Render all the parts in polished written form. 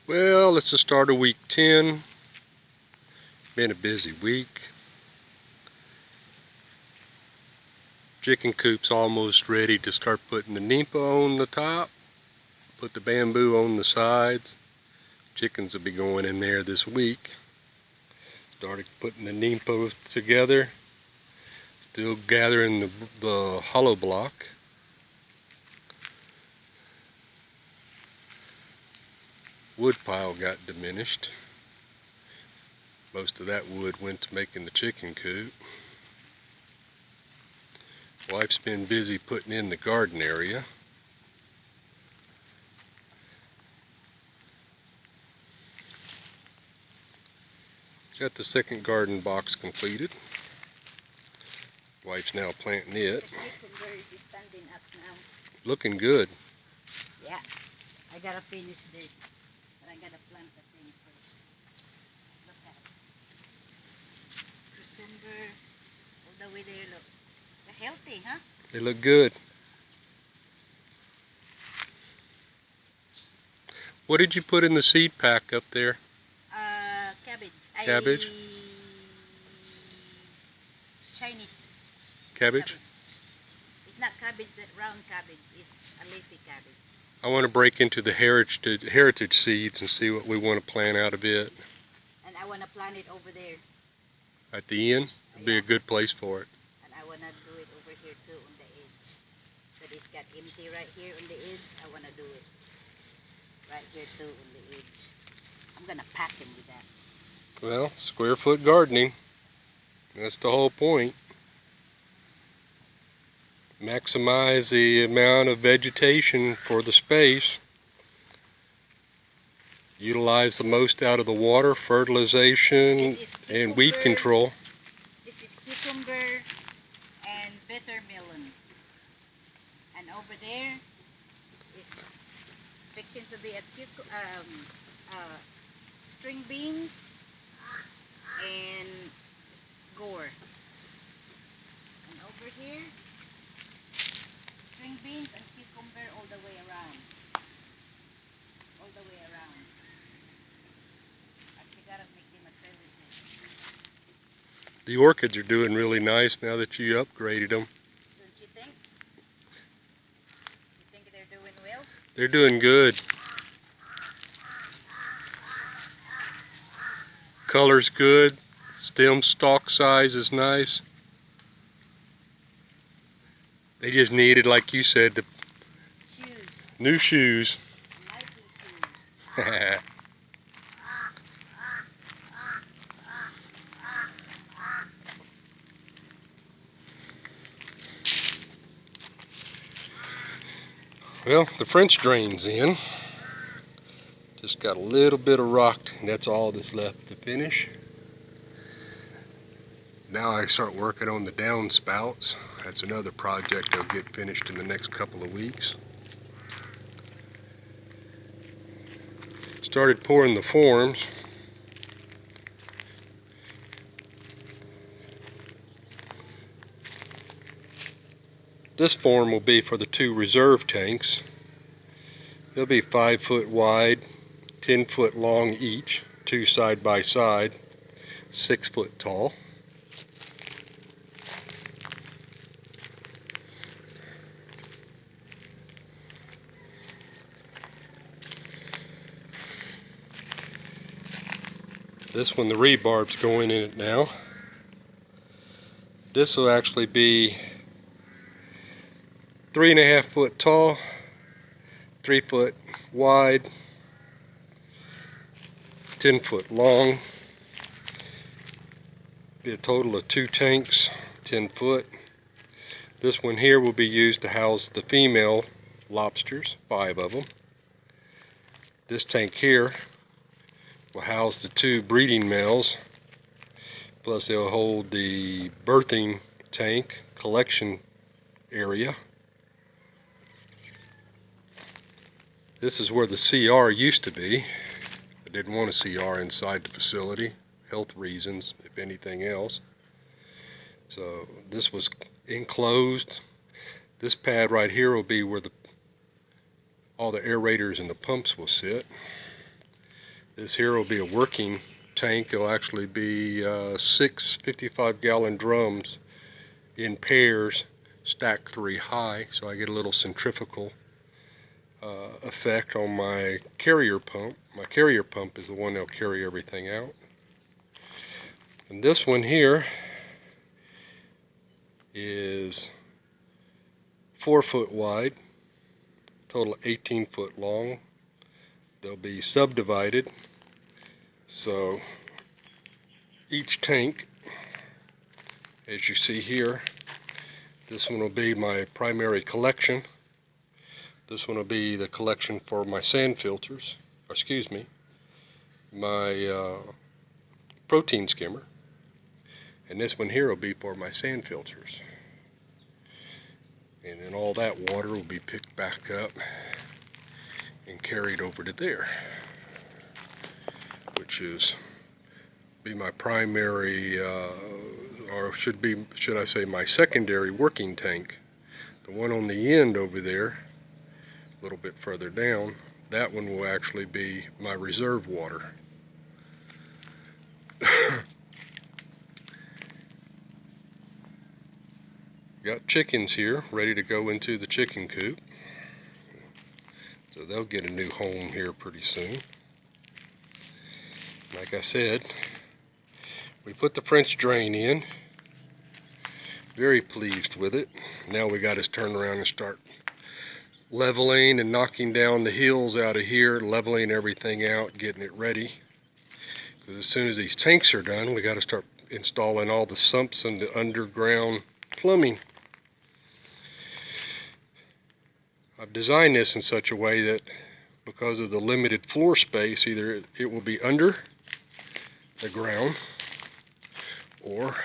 Well, it's the start of week 10. Been a busy week. Chicken coop's almost ready to start putting the nipa on the top. Put the bamboo on the sides. Chickens will be going in there this week. Started putting the nipa together. Still gathering the hollow block. Wood pile got diminished. Most of that wood went to making the chicken coop. Wife's been busy putting in the garden area. Got the second garden box completed. Wife's now planting it. The cucumbers is standing up now. Looking good. Yeah, I gotta finish this, but I gotta plant the thing first. Look at it. Cucumber, all the way there, look. They're healthy, huh? They look good. What did you put in the seed pack up there? Cabbage. Cabbage? Chinese Cabbage? It's not cabbage, that round cabbage. It's a leafy cabbage. I want to break into the heritage seeds and see what we want to plant out of it. And I want to plant it over there. At the end? It'd be a good place for it. And I want to do it over here too on the edge. But it's got empty right here on the edge. I want to do it right here too on the edge. I'm going to pack him with that. Well, square foot gardening. That's the whole point. Maximize the amount of vegetation for the space. Utilize the most out of the water, fertilization, and weed control. This is cucumber and bitter melon. And over there is fixing to be a string beans and gore. And over here, string beans and cucumber all the way around. All the way around. I gotta make them a trellises. The orchids are doing really nice now that you upgraded them. Don't you think? You think they're doing well? They're doing good. Color's good. Stem stalk size is nice. They just needed, like you said, the new shoes. Well, the French drain's in. Just got a little bit of rock, and that's all that's left to finish. Now I start working on the downspouts. That's another project I'll get finished in the next couple of weeks. Started pouring the forms. This form will be for the two reserve tanks. They'll be 5 foot wide, 10 foot long each, two side by side, 6 foot tall. This one, the rebarb's going in it now. This will actually be 3.5 foot tall, 3 foot wide, 10 foot long. Be a total of 2 tanks, 10 foot. This one here will be used to house the female lobsters, 5 of them. This tank here will house the 2 breeding males, plus they'll hold the birthing tank collection area. This is where the CR used to be. I didn't want a CR inside the facility, health reasons, if anything else. So this was enclosed. This pad right here will be where all the aerators and the pumps will sit. This here will be a working tank. It'll actually be 6 55-gallon drums in pairs, stacked 3 high, so I get a little centrifugal effect on my carrier pump. My carrier pump is the one that'll carry everything out. And this one here is 4 foot wide, total 18 foot long. They'll be subdivided, so each tank, as you see here, this one will be my primary collection. This one will be the collection for my sand filters, my protein skimmer. And this one here will be for my sand filters. And then all that water will be picked back up and carried over to there, which is be my primary, or should I say my secondary working tank. The one on the end over there, a little bit further down, that one will actually be my reserve water. Got chickens here ready to go into the chicken coop, so they'll get a new home here pretty soon. Like I said, we put the French drain in. Very pleased with it. Now we got to turn around and start leveling and knocking down the hills out of here, leveling everything out, getting it ready. Because as soon as these tanks are done, we got to start installing all the sumps and the underground plumbing. I've designed this in such a way that because of the limited floor space, either it will be under the ground or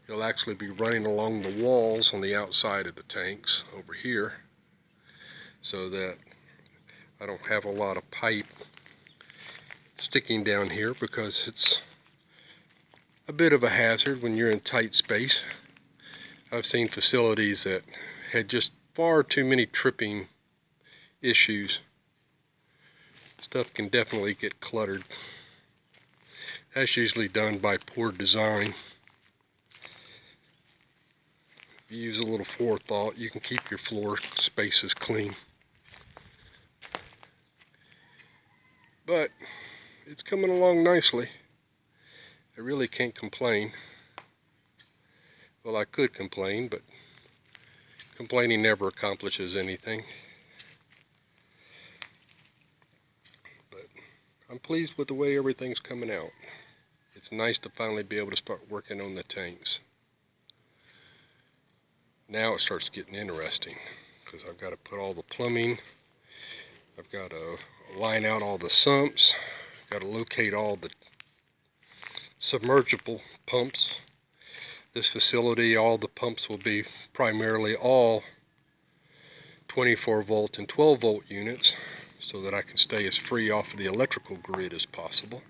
it'll actually be running along the walls on the outside of the tanks over here, so that I don't have a lot of pipe sticking down here, because it's a bit of a hazard when you're in tight space. I've seen facilities that had just far too many tripping issues. Stuff can definitely get cluttered. That's usually done by poor design. If you use a little forethought, you can keep your floor spaces clean. But it's coming along nicely. I really can't complain. Well, I could complain, but complaining never accomplishes anything. But I'm pleased with the way everything's coming out. It's nice to finally be able to start working on the tanks. Now it starts getting interesting, because I've got to put all the plumbing, I've got to line out all the sumps, I've got to locate all the submersible pumps. This facility, all the pumps will be primarily all 24 volt and 12 volt units, so that I can stay as free off of the electrical grid as possible.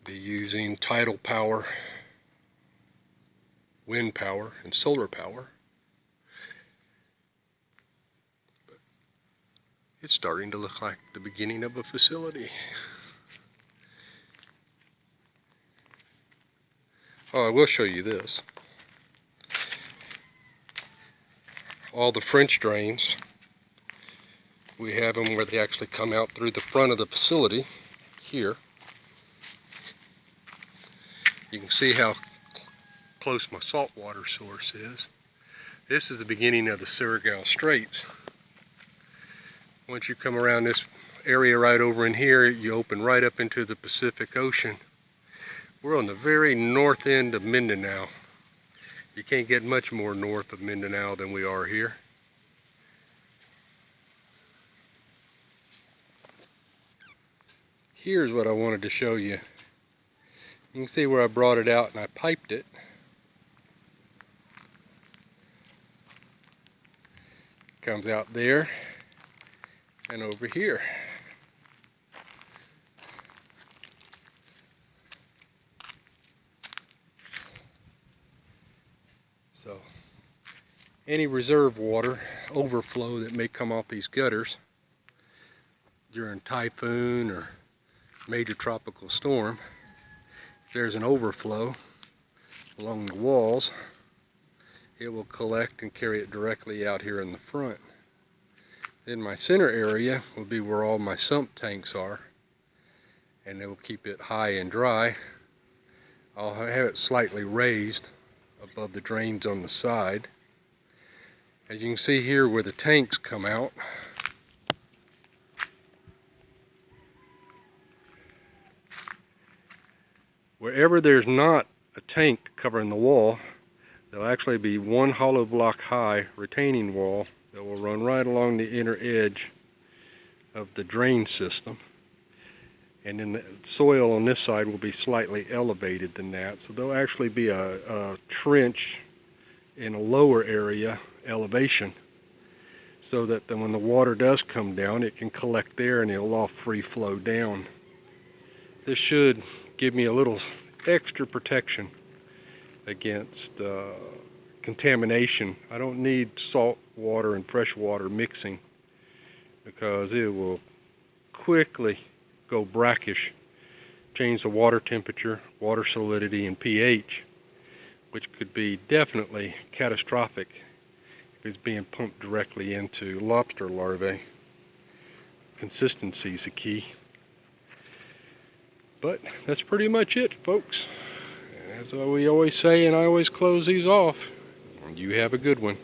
Be using tidal power, wind power, and solar power. But it's starting to look like the beginning of a facility. Oh, I will show you this. All the French drains, we have them where they actually come out through the front of the facility here. You can see how close my saltwater source is. This is the beginning of the Surigao Straits. Once you come around this area right over in here, you open right up into the Pacific Ocean. We're on the very north end of Mindanao. You can't get much more north of Mindanao than we are here. Here's what I wanted to show you. You can see where I brought it out and I piped it. Comes out there and over here. So any reserve water overflow that may come off these gutters during typhoon or major tropical storm, if there's an overflow along the walls, it will collect and carry it directly out here in the front. Then my center area will be where all my sump tanks are, and it will keep it high and dry. I'll have it slightly raised above the drains on the side. As you can see here where the tanks come out, wherever there's not a tank covering the wall, there'll actually be one hollow block high retaining wall that will run right along the inner edge of the drain system. And then the soil on this side will be slightly elevated than that. So there'll actually be a trench in a lower area elevation, so that then when the water does come down, it can collect there and it'll all free flow down. This should give me a little extra protection against contamination. I don't need salt water and fresh water mixing, because it will quickly go brackish, change the water temperature, water salinity, and pH, which could be definitely catastrophic if it's being pumped directly into lobster larvae. Consistency is the key. But that's pretty much it, folks. As we always say, and I always close these off, you have a good one.